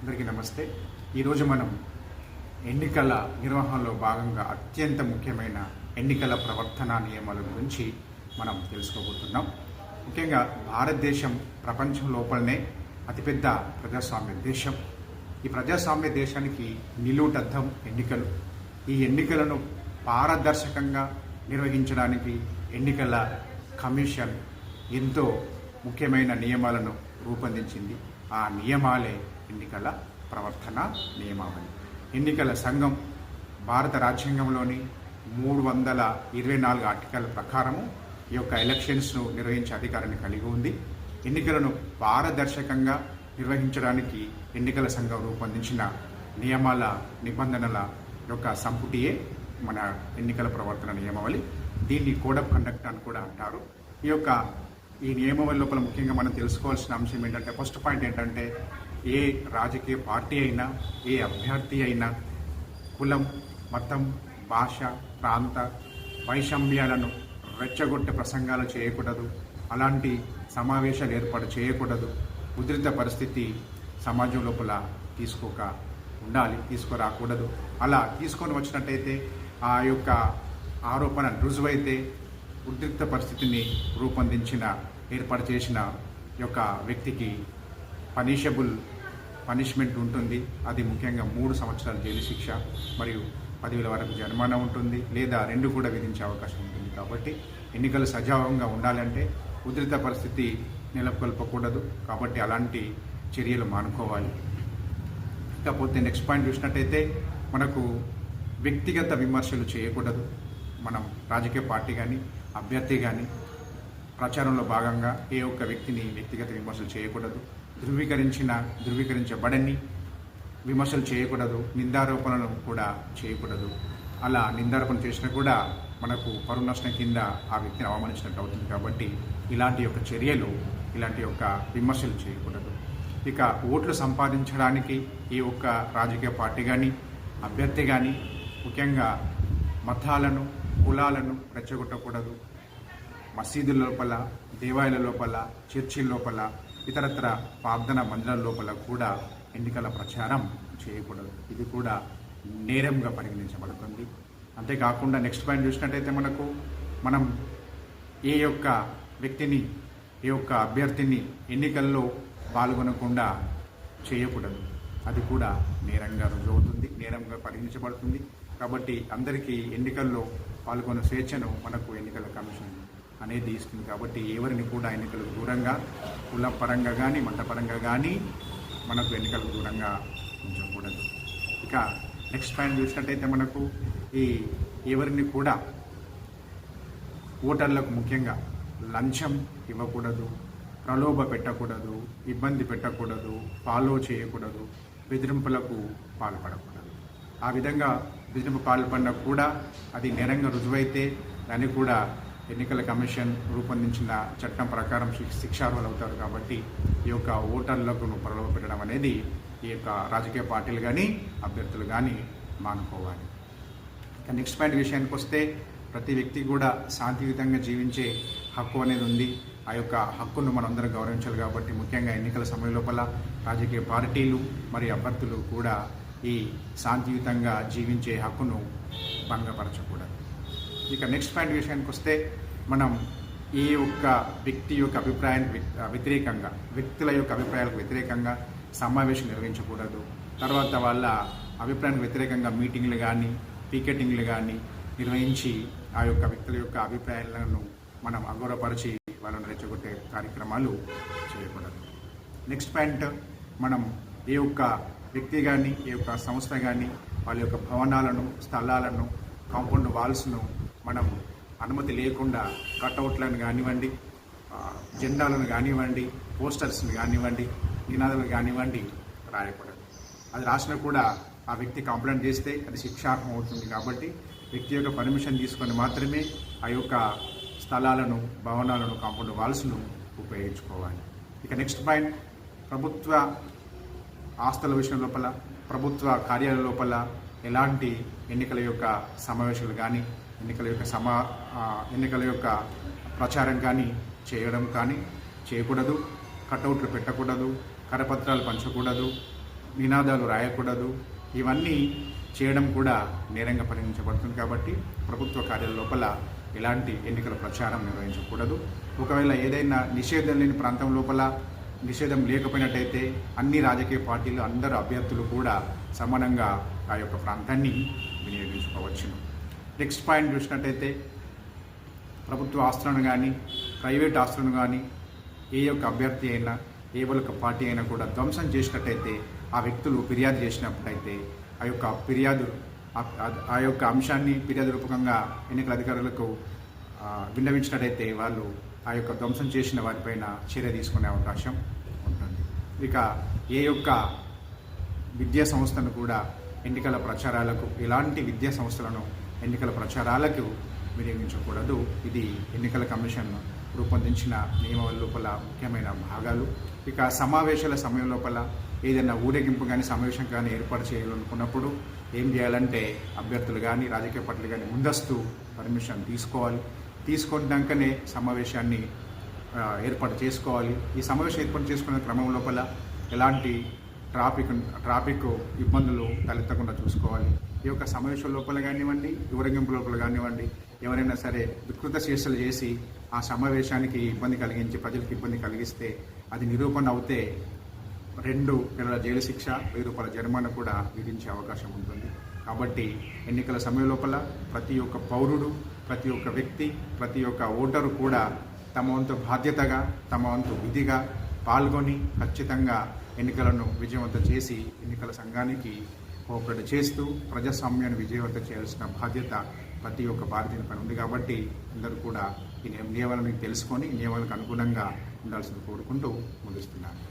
అందరికీ నమస్తే. ఈరోజు మనం ఎన్నికల నిర్వహణలో భాగంగా అత్యంత ముఖ్యమైన ఎన్నికల ప్రవర్తన నియమాల గురించి మనం తెలుసుకోబోతున్నాం. ముఖ్యంగా భారతదేశం ప్రపంచం లోపలనే అతిపెద్ద ప్రజాస్వామ్య దేశం. ఈ ప్రజాస్వామ్య దేశానికి నిలువుటద్దం ఎన్నికలు. ఈ ఎన్నికలను పారదర్శకంగా నిర్వహించడానికి ఎన్నికల కమిషన్ ఎంతో ముఖ్యమైన నియమాలను రూపొందించింది. ఆ నియమాలే ఎన్నికల ప్రవర్తన నియమావళి. ఎన్నికల సంఘం భారత రాజ్యాంగంలోని 324 ఆర్టికల్ ప్రకారము ఈ యొక్క ఎలక్షన్స్ను నిర్వహించే అధికారాన్ని కలిగి ఉంది. ఎన్నికలను పారదర్శకంగా నిర్వహించడానికి ఎన్నికల సంఘం రూపొందించిన నియమాల నిబంధనల యొక్క సంపుటియే మన ఎన్నికల ప్రవర్తన నియమావళి. దీన్ని కోడ్ ఆఫ్ కండక్ట్ అని కూడా అంటారు. ఈ నియమావళి లోపల ముఖ్యంగా మనం తెలుసుకోవాల్సిన అంశం ఏంటంటే, ఫస్ట్ పాయింట్ ఏంటంటే, ఏ రాజకీయ పార్టీ అయినా, ఏ అభ్యర్థి అయినా కులం, మతం, భాష, ప్రాంత వైషమ్యాలను రెచ్చగొట్టే ప్రసంగాలు చేయకూడదు. అలాంటి సమావేశాలు ఏర్పాటు చేయకూడదు. ఉధృత పరిస్థితి సమాజం లోపల తీసుకురాకూడదు. అలా తీసుకొని వచ్చినట్టయితే ఆ యొక్క ఆరోపణ రుజువైతే ఉద్రిక్త పరిస్థితిని ఏర్పాటు చేసిన యొక్క వ్యక్తికి పనిష్మెంట్ ఉంటుంది. అది ముఖ్యంగా 3 సంవత్సరాల జైలు శిక్ష మరియు 10,000 వరకు జరిమానా ఉంటుంది, లేదా 2 కూడా విధించే అవకాశం ఉంటుంది. కాబట్టి ఎన్నికలు సజావుగా ఉండాలంటే ఉధృత పరిస్థితి నెలకొల్పకూడదు. కాబట్టి అలాంటి చర్యలు మానుకోవాలి. ఇకపోతే నెక్స్ట్ పాయింట్ చూసినట్టయితే, మనకు వ్యక్తిగత విమర్శలు చేయకూడదు. మనం రాజకీయ పార్టీ కానీ అభ్యర్థి కానీ ప్రచారంలో భాగంగా ఏ ఒక్క వ్యక్తిని వ్యక్తిగత విమర్శలు చేయకూడదు. ధృవీకరించబడని విమర్శలు చేయకూడదు. నిందారోపణలు కూడా చేయకూడదు. అలా నిందారోపణ చేసినా కూడా మనకు పరువు నష్టం కింద ఆ వ్యక్తిని అవమానించినట్టు అవుతుంది. కాబట్టి ఇలాంటి విమర్శలు చేయకూడదు. ఇక ఓట్లు సంపాదించడానికి ఏ ఒక్క రాజకీయ పార్టీ కానీ అభ్యర్థి కానీ ముఖ్యంగా మతాలను, కులాలను రెచ్చగొట్టకూడదు. మసీదుల లోపల, దేవాలయాల లోపల, చర్చిల లోపల, ఇతరత్ర ప్రార్థన మందిరాల లోపల కూడా ఎన్నికల ప్రచారం చేయకూడదు. ఇది కూడా నేరంగా పరిగణించబడుతుంది. అంతేకాకుండా నెక్స్ట్ పాయింట్ చూసినట్టయితే, మనం ఏ ఒక్క వ్యక్తిని, ఏ ఒక్క అభ్యర్థిని ఎన్నికల్లో పాల్గొనకుండా చేయకూడదు. అది కూడా నేరంగా రుజువుతుంది, నేరంగా పరిగణించబడుతుంది. కాబట్టి అందరికీ ఎన్నికల్లో పాల్గొనే స్వేచ్ఛను మనకు ఎన్నికల కమిషన్ అనేది ఇస్తుంది. కాబట్టి ఎవరిని కూడా ఎన్నికలకు దూరంగా, కుల పరంగా కానీ మతపరంగా కానీ మనకు ఎన్నికలకు దూరంగా ఉంచకూడదు. ఇక నెక్స్ట్ పాయింట్ చూసినట్టయితే, ఎవరిని కూడా ఓటర్లకు ముఖ్యంగా లంచం ఇవ్వకూడదు, ప్రలోభ పెట్టకూడదు, ఇబ్బంది పెట్టకూడదు, ఫాలో చేయకూడదు, బెదిరింపులకు పాల్పడకూడదు. ఆ విధంగా బెదిరింపు పాల్పడినా కూడా అది నేరంగా రుజువైతే దాన్ని కూడా ఎన్నికల కమిషన్ రూపొందించిన చట్టం ప్రకారం శిక్షార్హులు అవుతారు. కాబట్టి ఈ యొక్క ఓటర్లకు ప్రలోభ పెట్టడం అనేది ఈ యొక్క రాజకీయ పార్టీలు కానీ అభ్యర్థులు కానీ మానుకోవాలి. నెక్స్ట్ పాయింట్ విషయానికి వస్తే, ప్రతి వ్యక్తి కూడా శాంతియుతంగా జీవించే హక్కు అనేది ఉంది. ఆ యొక్క హక్కును మనందరం గౌరవించాలి. కాబట్టి ముఖ్యంగా ఎన్నికల సమయం లోపల రాజకీయ పార్టీలు మరియు అభ్యర్థులు కూడా ఈ శాంతియుతంగా జీవించే హక్కును భంగపరచకూడదు. ఇక నెక్స్ట్ పాయింట్ విషయానికి వస్తే, మనం ఏ ఒక్క వ్యక్తి యొక్క వ్యక్తుల యొక్క అభిప్రాయాలకు వ్యతిరేకంగా సమావేశం నిర్వహించకూడదు. తర్వాత వాళ్ళ అభిప్రాయానికి వ్యతిరేకంగా మీటింగ్లు కానీ పికెటింగ్లు కానీ నిర్వహించి ఆ యొక్క వ్యక్తుల యొక్క అభిప్రాయాలను మనం అగౌరవపరిచి వాళ్ళని రెచ్చగొట్టే కార్యక్రమాలు చేయకూడదు. నెక్స్ట్ పాయింట్, మనం ఏ ఒక్క వ్యక్తి కానీ ఏ ఒక్క సంస్థ కానీ వాళ్ళ యొక్క భవనాలను, స్థలాలను, కాంపౌండ్ వాల్స్ను మనం అనుమతి లేకుండా కట్అవుట్లను కానివ్వండి, జెండాలను కానివ్వండి, పోస్టర్స్ని కానివ్వండి, నినాదాలను కానివ్వండి రాయకూడదు. అది రాసినా కూడా ఆ వ్యక్తి కంప్లైంట్ చేస్తే అది శిక్షార్హం అవుతుంది. కాబట్టి వ్యక్తి యొక్క పర్మిషన్ తీసుకొని మాత్రమే ఆ యొక్క స్థలాలను, భవనాలను, కాంపౌండ్ వాల్స్ను ఉపయోగించుకోవాలి. ఇక నెక్స్ట్ పాయింట్, ప్రభుత్వ ఆస్తుల విషయం లోపల, ప్రభుత్వ కార్యాలయాల లోపల ఎలాంటి ఎన్నికల యొక్క సమావేశాలు కానీ ఎన్నికల యొక్క ప్రచారం కానీ చేయకూడదు. కటౌట్లు పెట్టకూడదు, కరపత్రాలు పంచకూడదు, నినాదాలు రాయకూడదు. ఇవన్నీ చేయడం కూడా నేరంగా పరిగణించబడుతుంది. కాబట్టి ప్రభుత్వ కార్యాలయ లోపల ఎలాంటి ఎన్నికల ప్రచారం నిర్వహించకూడదు. ఒకవేళ ఏదైనా నిషేధం లేని ప్రాంతం లోపల నిషేధం లేకపోయినట్టయితే అన్ని రాజకీయ పార్టీలు అందరు అభ్యర్థులు కూడా సమానంగా ఆ యొక్క ప్రాంతాన్ని వినియోగించుకోవచ్చును. నెక్స్ట్ పాయింట్ చూసినట్టయితే ప్రభుత్వ ఆస్తులను కానీ ప్రైవేట్ ఆస్తులను కానీ ఏ యొక్క అభ్యర్థి అయినా ఏ ఒక్క పార్టీ అయినా కూడా ధ్వంసం చేసినట్టయితే ఆ వ్యక్తులు ఫిర్యాదు చేసినప్పుడైతే ఆ యొక్క అంశాన్ని ఫిర్యాదు రూపకంగా ఎన్నికల అధికారులకు విన్నవించినట్టయితే వాళ్ళు ఆ యొక్క ధ్వంసం చేసిన వారిపైన చర్య తీసుకునే అవకాశం ఉంటుంది. ఇక ఏ యొక్క విద్యా సంస్థను కూడా ఎన్నికల ప్రచారాలకు ఎలాంటి విద్యా సంస్థలను ఎన్నికల ప్రచారాలకు వినియోగించకూడదు. ఇది ఎన్నికల కమిషన్ రూపొందించిన నియమావళి లోపల ముఖ్యమైన భాగాలు. ఇక సమావేశాల సమయం లోపల ఏదైనా ఊరేగింపు కానీ సమావేశం కానీ ఏర్పాటు చేయాలనుకున్నప్పుడు ఏం చేయాలంటే అభ్యర్థులు కానీ రాజకీయ పార్టీలు కానీ ముందస్తు పర్మిషన్ తీసుకోవాలి. తీసుకున్నాకనే సమావేశాన్ని ఏర్పాటు చేసుకోవాలి. ఈ సమావేశం ఏర్పాటు చేసుకునే క్రమం లోపల ఎలాంటి ట్రాఫిక్ ఇబ్బందులు తలెత్తకుండా చూసుకోవాలి. ఈ యొక్క సమావేశం లోపల కానివ్వండి, ఊరేగింపు లోపల కానివ్వండి, ఎవరైనా సరే వికృత చేష్టలు చేసి ఆ సమావేశానికి ఇబ్బంది కలిగించి ప్రజలకు ఇబ్బంది కలిగిస్తే అది నిరూపణ అవుతే 2 నెలల జైలు శిక్ష, 1000 రూపాయల జరిమానా కూడా విధించే అవకాశం ఉంటుంది. కాబట్టి ఎన్నికల సమయం లోపల ప్రతి ఒక్క పౌరుడు, ప్రతి ఒక్క వ్యక్తి, ప్రతి ఒక్క ఓటరు కూడా తమ వంతు బాధ్యతగా, తమ వంతు విధిగా పాల్గొని ఖచ్చితంగా ఎన్నికలను విజయవంతం చేసి ఎన్నికల సంఘానికి కోఆపరేట్ చేస్తూ ప్రజాస్వామ్యాన్ని విజయవంతం చేయాల్సిన బాధ్యత ప్రతి ఒక్క భారతీయునిపైన ఉంది. కాబట్టి అందరూ కూడా ఈ నియమాలను తెలుసుకొని నియమాలకు అనుగుణంగా ఉండాల్సింది కోరుకుంటూ ముగిస్తున్నాను.